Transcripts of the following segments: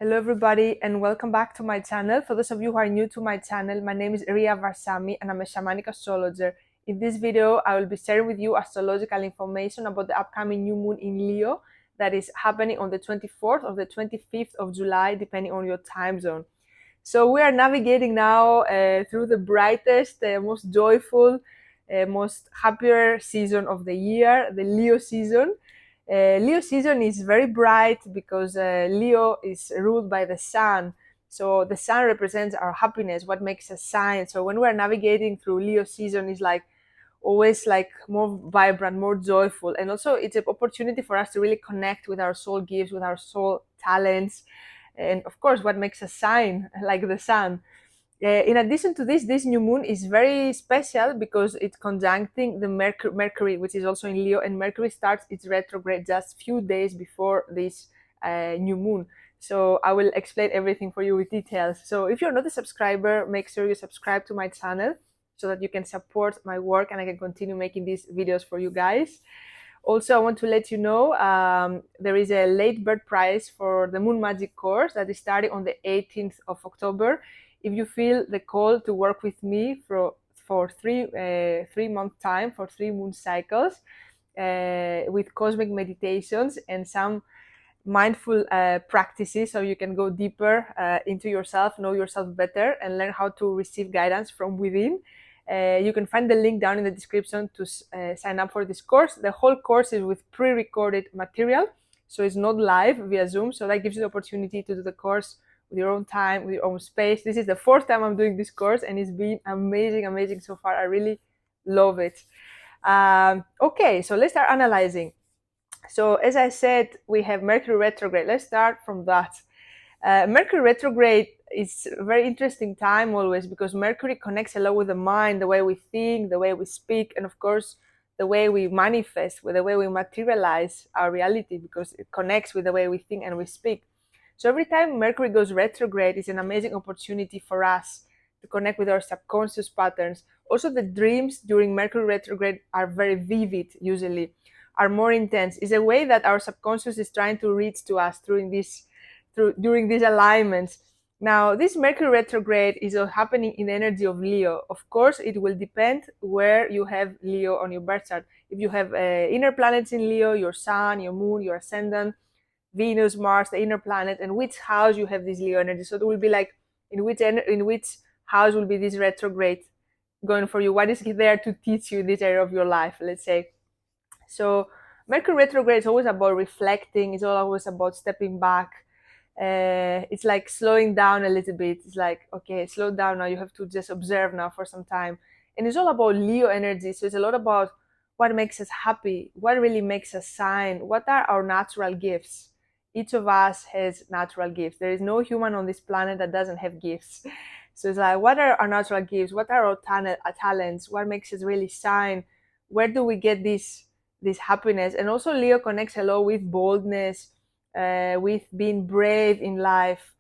Hello everybody and welcome back to my channel. For those of you who are new to my channel, my name is Ria Varsami and I'm a shamanic astrologer. In this video, I will be sharing with you astrological information about the upcoming new moon in Leo that is happening on the 24th or the 25th of July, depending on your time zone. So we are navigating now through the brightest, most joyful, most happier season of the year, the Leo season. Leo season is very bright because Leo is ruled by the sun. So the sun represents our happiness, what makes us shine. So when we're navigating through Leo season, is like always like more vibrant, more joyful, and also it's an opportunity for us to really connect with our soul gifts, with our soul talents, and of course, what makes us shine like the sun. In addition to this new moon is very special because it's conjuncting the Mercury, which is also in Leo, and Mercury starts its retrograde just few days before this new moon. So I will explain everything for you with details. So if you're not a subscriber, make sure you subscribe to my channel so that you can support my work and I can continue making these videos for you guys. Also, I want to let you know there is a late bird prize for the Moon Magic course that is starting on the 18th of October. If you feel the call to work with me for 3 month time, for 3 moon cycles, with cosmic meditations and some mindful practices, so you can go deeper into yourself, know yourself better, and learn how to receive guidance from within. You can find the link down in the description to sign up for this course. The whole course is with pre-recorded material, so it's not live via Zoom. So that gives you the opportunity to do the course with your own time, with your own space. This is the fourth time I'm doing this course, and it's been amazing so far. I really love it. Okay, so let's start analyzing. So as I said, we have Mercury retrograde. Let's start from that. Mercury retrograde is a very interesting time always because Mercury connects a lot with the mind, the way we think, the way we speak, and of course, the way we manifest, with the way we materialize our reality, because it connects with the way we think and we speak. So every time Mercury goes retrograde is an amazing opportunity for us to connect with our subconscious patterns. Also, the dreams during Mercury retrograde are very vivid, usually, are more intense. It's a way that our subconscious is trying to reach to us during these alignments. Now, this Mercury retrograde is happening in the energy of Leo. Of course, it will depend where you have Leo on your birth chart. If you have inner planets in Leo, your sun, your moon, your ascendant, Venus, Mars, the inner planet, and which house you have this Leo energy. So it will be like in which house will be this retrograde going for you. What is there to teach you in this area of your life, let's say. So Mercury retrograde is always about reflecting. It's always about stepping back. It's like slowing down a little bit. It's like, okay, slow down now. You have to just observe now for some time. And it's all about Leo energy. So it's a lot about what makes us happy, what really makes us shine, what are our natural gifts. Each of us has natural gifts. There is no human on this planet that doesn't have gifts. So it's like, what are our natural gifts? What are our talents? What makes us really shine? Where do we get this happiness? And also Leo connects a lot with boldness, with being brave in life,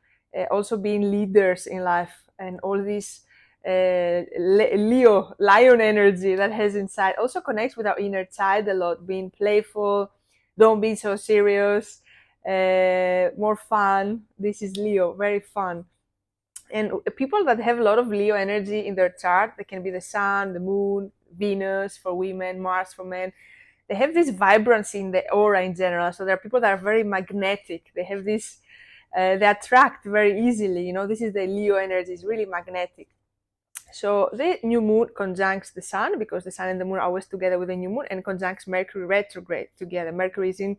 also being leaders in life, and all this Leo lion energy that has inside also connects with our inner child a lot, being playful, don't be so serious, more fun. This is Leo, very fun. And people that have a lot of Leo energy in their chart, they can be the sun, the moon, Venus for women, Mars for men. They have this vibrancy in the aura in general. So there are people that are very magnetic. They have this, they attract very easily. You know, this is the Leo energy. It's really magnetic. So the new moon conjuncts the sun, because the sun and the moon are always together with the new moon, and conjuncts Mercury retrograde together. Mercury is in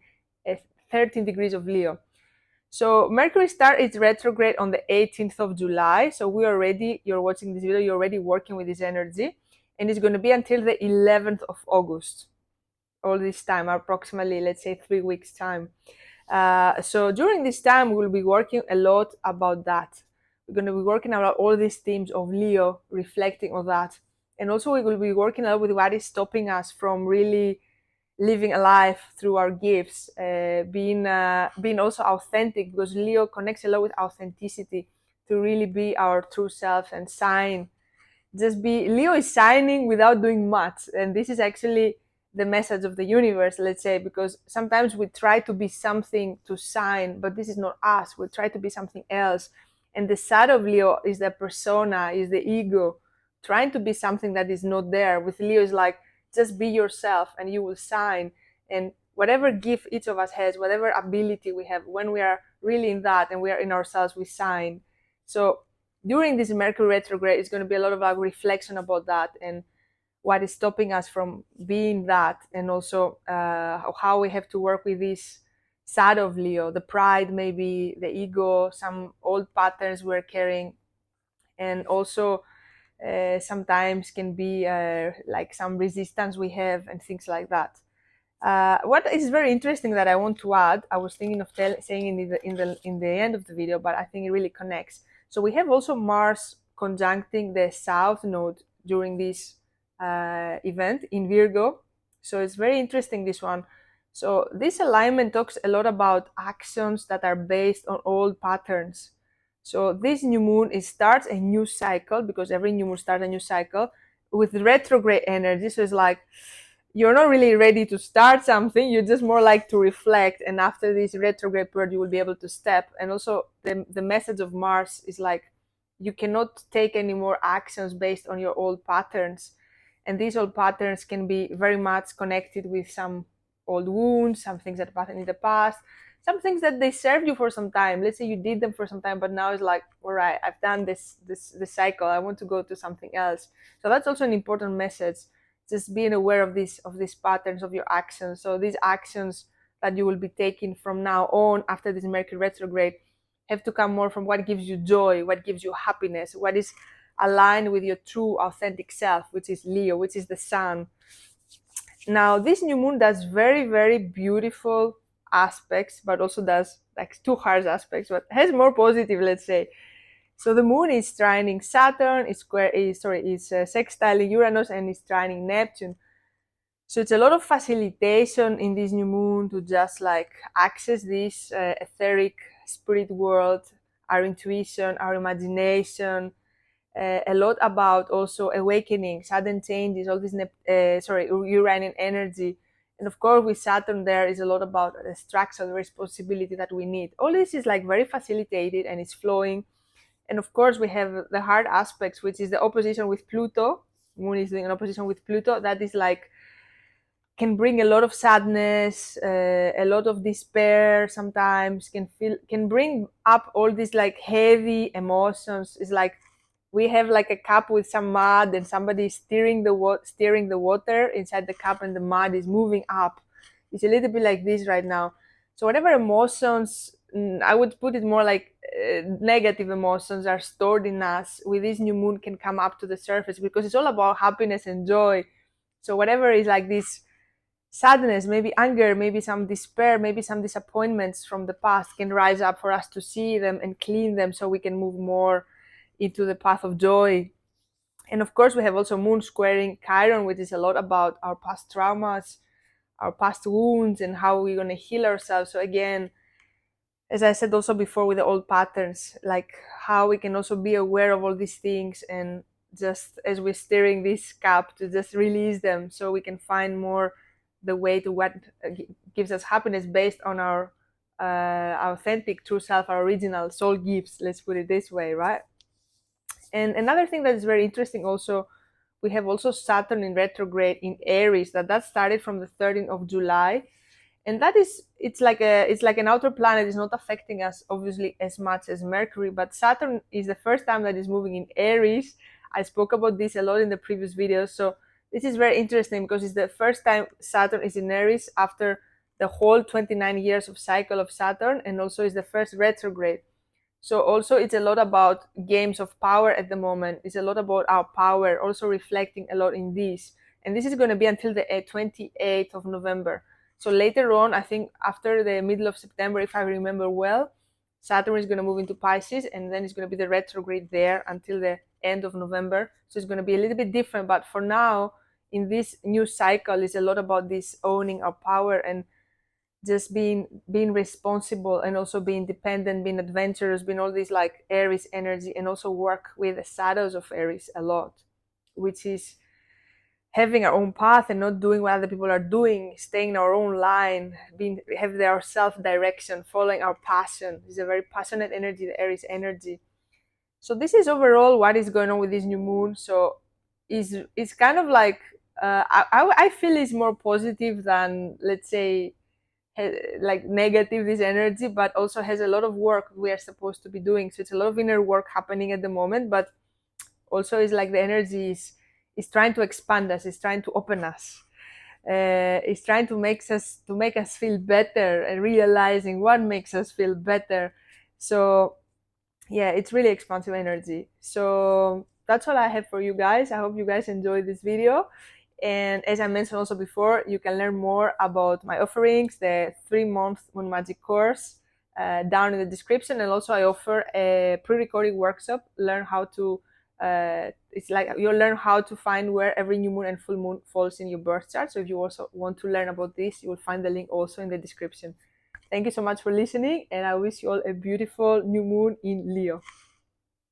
13 degrees of Leo. So Mercury starts its retrograde on the 18th of July. So you're watching this video, you're already working with this energy. And it's going to be until the 11th of August. All this time, approximately, let's say 3 weeks time. So during this time, we'll be working a lot about that. We're going to be working about all these themes of Leo, reflecting on that. And also we will be working a lot with what is stopping us from really living a life through our gifts, being also authentic, because Leo connects a lot with authenticity, to really be our true self and shine. Leo is shining without doing much, and this is actually the message of the universe, let's say, because sometimes we try to be something to sign, but this is not us. We try to be something else. And the side of Leo is the persona, is the ego, trying to be something that is not there. With Leo is like, just be yourself and you will sign. And whatever gift each of us has, whatever ability we have, when we are really in that and we are in ourselves, we sign. So during this Mercury retrograde, it's going to be a lot of like reflection about that and what is stopping us from being that, and also how we have to work with this side of Leo, the pride, maybe the ego, some old patterns we're carrying, and also sometimes can be like some resistance we have and things like that. What is very interesting that I want to add, I was thinking of saying in the end of the video, but I think it really connects. So we have also Mars conjuncting the South Node during this event in Virgo. So it's very interesting, this one. So this alignment talks a lot about actions that are based on old patterns. So this new moon, it starts a new cycle, because every new moon starts a new cycle with retrograde energy. So it's like you're not really ready to start something, you just more like to reflect, and after this retrograde period you will be able to step. And also the message of Mars is like you cannot take any more actions based on your old patterns, and these old patterns can be very much connected with some old wounds, some things that happened in the past, some things that they served you for some time. Let's say you did them for some time, but now it's like, all right, I've done this cycle, I want to go to something else. So that's also an important message, just being aware of these patterns of your actions. So these actions that you will be taking from now on after this Mercury retrograde have to come more from what gives you joy, what gives you happiness, what is aligned with your true authentic self, which is Leo, which is the sun. Now this new moon does very, very beautiful aspects, but also does like two harsh aspects, but has more positive, let's say. So the moon is trining Saturn, is sextiling Uranus, and is trining Neptune. So it's a lot of facilitation in this new moon to just like access this etheric spirit world, our intuition, our imagination, a lot about also awakening, sudden changes, all this Uranian energy. And of course with Saturn there is a lot about the structure, the responsibility that we need. All this is like very facilitated and it's flowing. And of course we have the hard aspects, which is the opposition with Pluto. Moon is doing an opposition with Pluto. That is like can bring a lot of sadness, a lot of despair. Sometimes can bring up all these like heavy emotions. It's like we have like a cup with some mud, and somebody is steering the water inside the cup, and the mud is moving up. It's a little bit like this right now. So whatever emotions, I would put it more like negative emotions are stored in us, with this new moon can come up to the surface, because it's all about happiness and joy. So whatever is like this sadness, maybe anger, maybe some despair, maybe some disappointments from the past can rise up for us to see them and clean them, so we can move more into the path of joy. And of course we have also moon squaring Chiron, which is a lot about our past traumas, our past wounds, and how we're going to heal ourselves. So again, as I said also before, with the old patterns, like how we can also be aware of all these things, and just as we're stirring this cup, to just release them, so we can find more the way to what gives us happiness based on our authentic true self, our original soul gifts, let's put it this way, right? And another thing that is very interesting also, we have also Saturn in retrograde in Aries, that started from the 13th of July. And that is, it's like an outer planet. It's not affecting us obviously as much as Mercury, but Saturn is the first time that is moving in Aries. I spoke about this a lot in the previous videos. So this is very interesting, because it's the first time Saturn is in Aries after the whole 29 years of cycle of Saturn, and also is the first retrograde. So also it's a lot about games of power at the moment. It's a lot about our power, also reflecting a lot in this. And this is going to be until the 28th of November. So later on, I think after the middle of September, if I remember well, Saturn is going to move into Pisces, and then it's going to be the retrograde there until the end of November. So it's going to be a little bit different. But for now, in this new cycle, it's a lot about this owning our power and just being responsible, and also being dependent, being adventurous, being all this like Aries energy, and also work with the shadows of Aries a lot, which is having our own path and not doing what other people are doing, staying in our own line, have our self-direction, following our passion. It's a very passionate energy, the Aries energy. So this is overall what is going on with this new moon. So it's kind of like I feel it's more positive than, let's say, like negative, this energy, but also has a lot of work we are supposed to be doing. So it's a lot of inner work happening at the moment, but also it's like the energy is trying to expand us, is trying to open us, is trying to make us feel better and realizing what makes us feel better. So yeah, it's really expansive energy. So that's all I have for you guys. I hope you guys enjoyed this video. And as I mentioned also before, you can learn more about my offerings, the 3-month Moon Magic course, down in the description. And also I offer a pre-recorded workshop, learn how to it's like you'll learn how to find where every new moon and full moon falls in your birth chart. So if you also want to learn about this, you will find the link also in the description. Thank you so much for listening, and I wish you all a beautiful new moon in Leo.